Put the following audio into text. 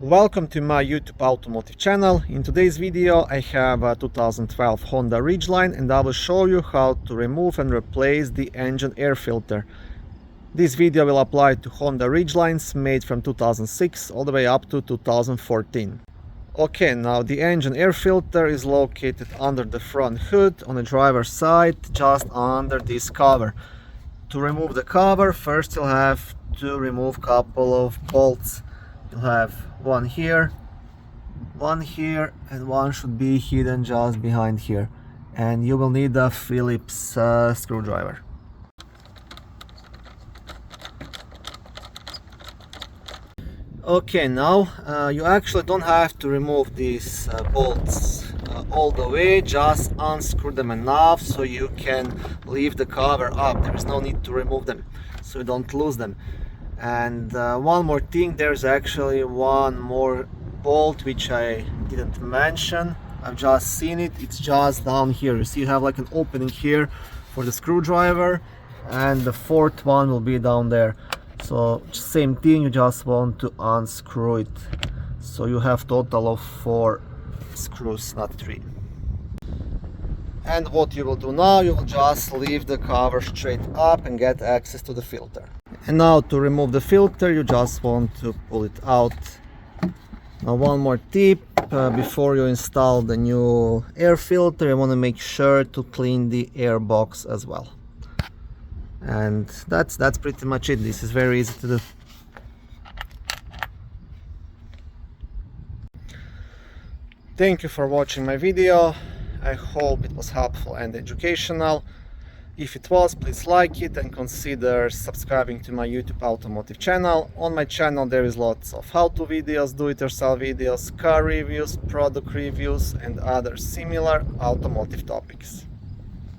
Welcome to my YouTube automotive channel. In today's video I have a 2012 Honda Ridgeline and I will show you how to remove and replace the engine air filter. This video will apply to Honda Ridgelines made from 2006 all the way up to 2014. Okay, now the engine air filter is located under the front hood on the driver's side, just under this cover. To remove the cover, first you'll have to remove a couple of bolts. You'll have one here, and one should be hidden just behind here. And you will need a Phillips screwdriver. Okay, now you actually don't have to remove these bolts all the way, just unscrew them enough so you can leave the cover up. There is no need to remove them so you don't lose them. And one more thing, there's actually one more bolt which I didn't mention. I've just seen it. It's just down here. You see you have like an opening here for the screwdriver, and the fourth one will be down there. So same thing, you just want to unscrew it. So you have total of 4 screws, not 3. And what you will do now, you will just leave the cover straight up and get access to the filter. And now to remove the filter, you just want to pull it out. Now one more tip, before you install the new air filter, you want to make sure to clean the air box as well. And that's pretty much it. This is very easy to do. Thank you for watching my video. I hope it was helpful and educational. If it was, please like it and consider subscribing to my YouTube automotive channel. On my channel there is lots of how-to videos, do-it-yourself videos, car reviews, product reviews and other similar automotive topics.